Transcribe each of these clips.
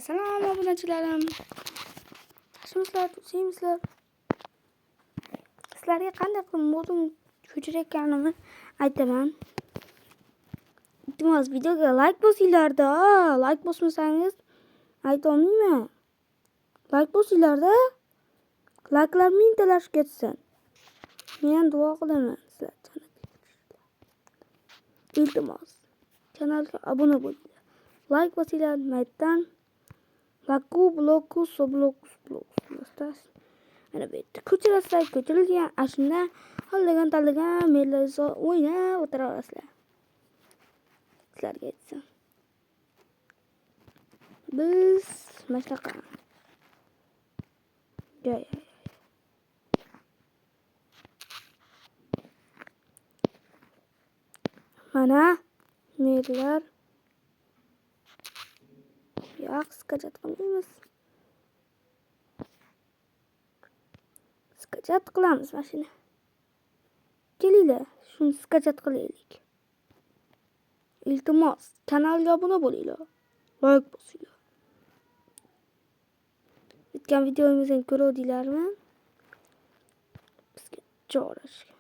Salom obunachilarim. Yaxshimisizlar, yaxshimisizlar? Sizlarga qanday qilib modum ko'chirayotganimni aytaman. Iltimos videoga like bosinglar-da. Like bosmasangiz ayta olmayman. Like bosinglar-da. Like'lar mingtalashib ketsin. Men duo qilaman sizlarga. Iltimos kanalga obuna bo'linglar. Like bosinglar, maytdan Laku bloku sobloku bloku. Mana bu yerda ko'chirasizlar, ko'chirilgan ashuna xohlagan tanlagan menlarni o'ynab o'tiraverasizlar. Sizlarga aytsam. Biz mana shunaqa. Yo'q. Mana menlar yo'q, skajat qilmaymiz. Skajat qilamiz mashina. Kelinglar, shuni skajat qilaylik. Iltimos, kanalga obuna bo'linglar. Like bosinglar. O'tgan videomizni ko'rdinglarmi? Bizga joylashgan.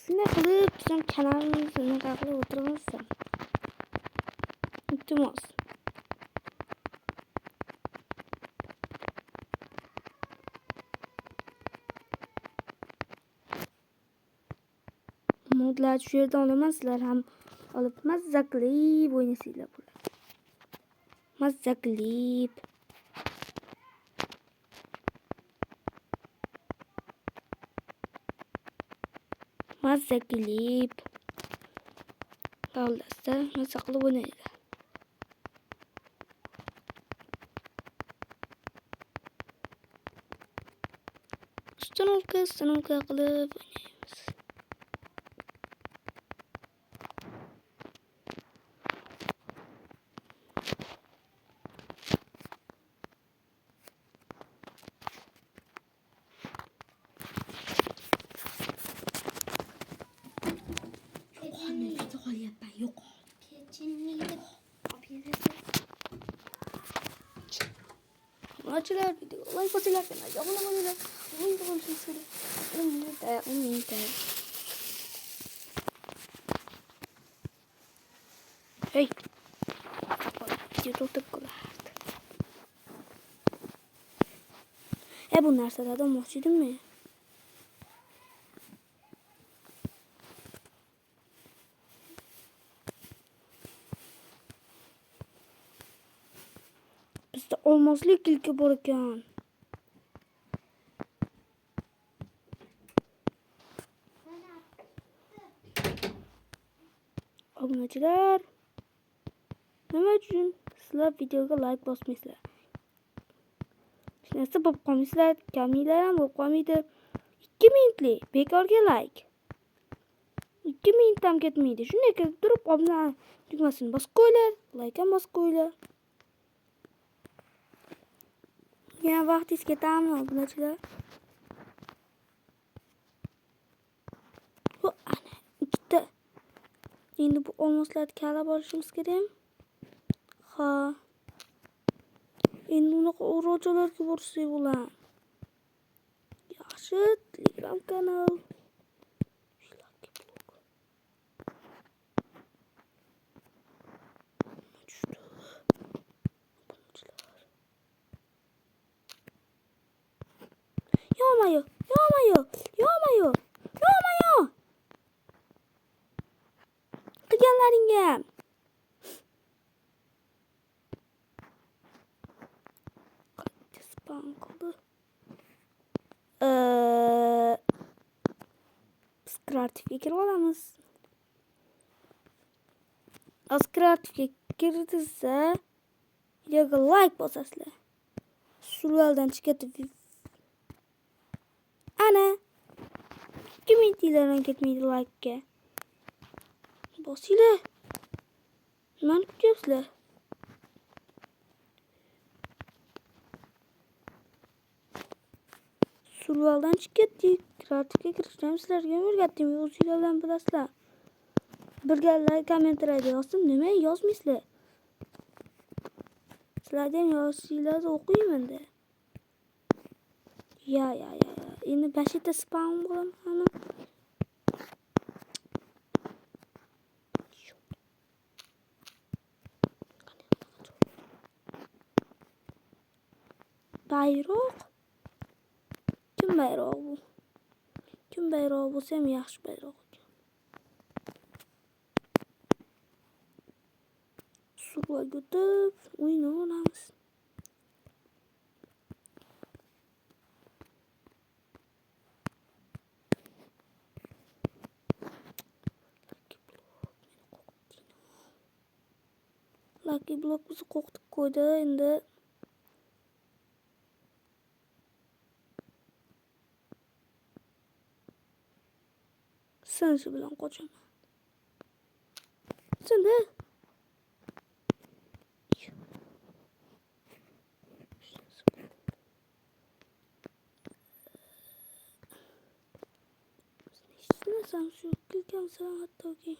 Shunday qilib, bizning kanalimizni qilib o'tiramizsan. Iltimos. Modlar shu yerdan olaman, sizlar ham olib mazza qilib o'ynasanglar bo'ladi. Mazza qilib. Mazza qilib. Qoldirsa, mazza qilib o'ynaylar. Ustanolka qilib o'ynaymiz. Obunachilar, video like bosinglar, kanalga obuna bo'linglar. Umid. Hey. Video to'xtab qolardi. Bu narsalardan olmoqchi edimmi? Bizda olmoslik ilki bor ekan. Obunachilar, nima uchun sizlar videoga like bosmaysizlar? Narsa bo'lib qolmaysizlar, kaminglar ham bo'lib qolmaydi. 2 minutlik bekorga like. 2 minut ham ketmaydi. Shunday kelib turib obuna tugmasini bosib qo'yinglar, like ham bosib qo'yinglar. Yana vaqtingiz ketadimi, obunachilar? Bu ana ikkita. Endi bu olmoslarni kalab olishimiz kerak. Ha. Endi unaqa o'roqchalarga borsak bo'ladi. Yaxshi, Telegram kanal. Yo'mayo. Qilganlaringga. Spam qildi. Biz kreativga kirib olamiz. Kreativga kirdizsa, videoga like bosasizlar. Survaldan chiqadi. Ana. 2 minutlardan ketmaydi like-ga. Bosinglar. Nimani kutyapsizlar? Survaldan chiqib ketdik. kreatifga kirishni sizlarga o'rgatdim. O'zingizlar bilan bilasizlar. Birga like, kommentariyada yozdim. Nima yozmaysizlar? Sizlarga yozinglarni o'qiyman-da. Ya. Endi bashita spam bo'laman. Bayroq. Kim bayroq bu? Kim bayroq bo'lsa ham yaxshi bayroq. Surga ko'tib o'ynaymiz. Lucky Block bizni qo'rqitib qo'ydi endi. Sınışı bilan qochaman. Sindi. Sen şu kilken sen hatta ki.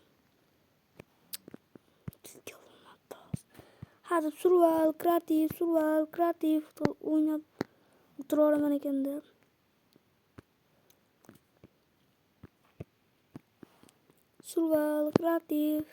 Hadi survival kreatif oynab o'tiraman ekanda. Survival kreatif.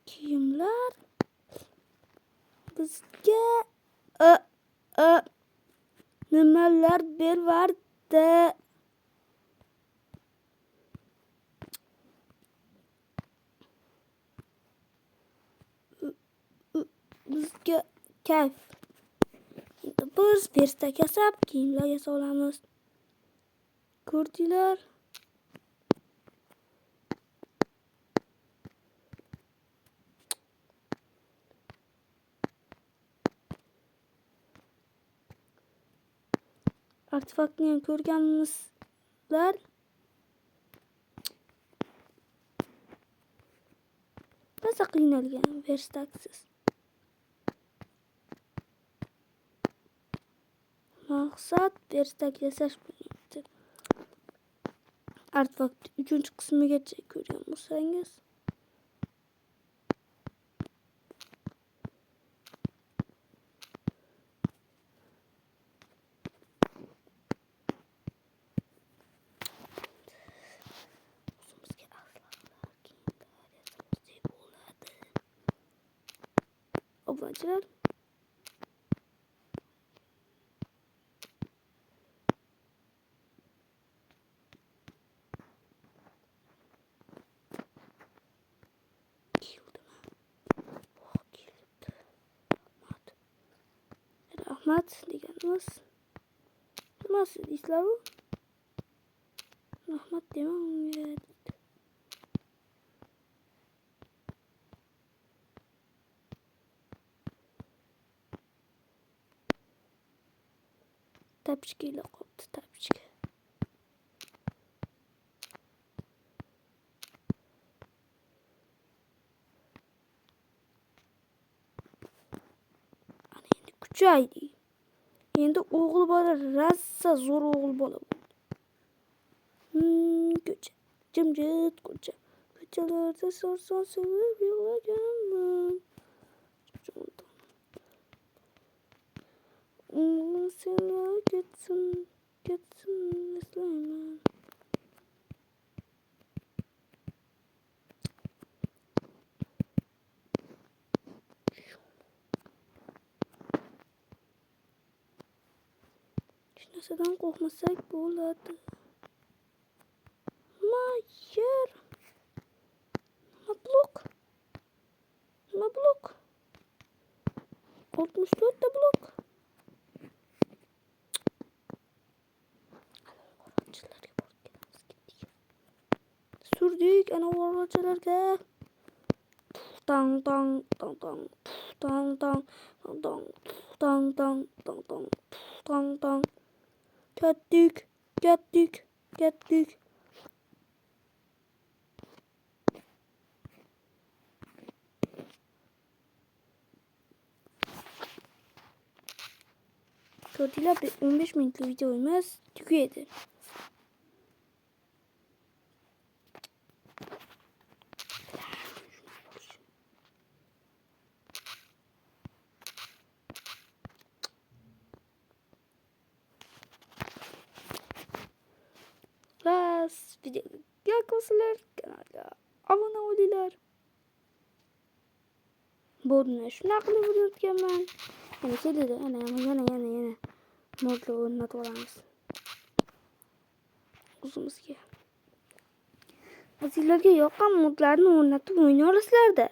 Kimler bizga nimalar bervardi? Bizga kayf. Biz perstak yasab kiyimlar yasolamiz. Ko'rdinglar? Artefaktni ham ko'rganmizlar. Nasa qiynalgan verstaksiz. Maqsad verstak yasash bo'lmoqda. Artefakt 3-qismigacha ko'rgan bo'lsangiz. Obunachilar rahmat deganimiz nima deysizlar u? Rahmat demang. Tapchika ila qoldi, tapchika. Ana endi kuchaydi. Endi o'g'il bola rassa zo'r o'g'il bola bo'ldi. Ko'cha, jimjit ko'cha. Ko'chalarda sarson sevib yig'laganman. Seni ketsin eslayman. Hech narsadan qo'rqmasak bo'ladi. Yer. Blok. 64 ta blok. Surdik ana o'g'rilarga. Tang tang tang tang tang tang tang tang tang tang tang tang tang. Ketdik. Gördüler 15 minutlik videoyumuz tükedi. Ras video yaklaşırlar kanalga abone olurlar. Boduna şuna qilib o'rgatganman. Yana keladi, yana. Modli o'rnatib olamiz. O'zimizga. Sizlarga yoqqan modlarni o'rnatib o'ynay olasizlar-da.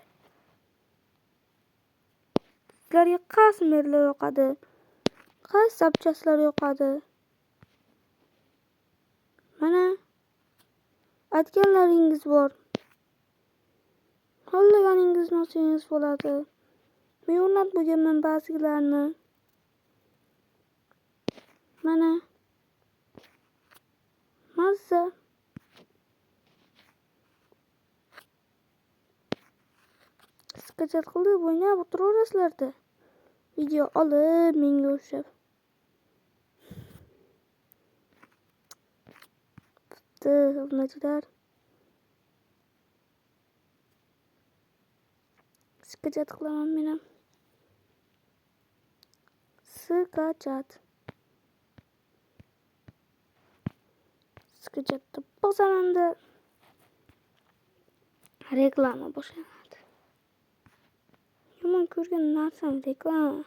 Sizlarga qaysi modlar yoqadi? Qaysi sabchaslar yoqadi? Mana aytganlaringiz bor. Xohlaganingizni olsangiz bo'ladi. Men o'rnatib bo'lganman ba'zilarini. Mana mazza. Skachat qilib o'ynab o'tiraverasizlar-da. Video olib menga o'xshab. Obunachilar. Skachat qilaman men ham. Skachatni bosamanda reklama boshlanadi. Yomon ko'rgan narsam reklama.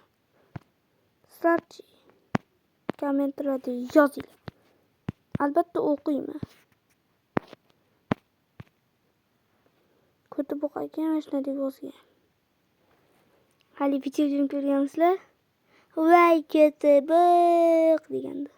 Sizlarchi kommentariyada yozinglar. Albatta o'qiyman. Kutib o'qiyman mana shunday deb yozgan. Hali videoni ko'rgansizlar? Voy ketib deganda.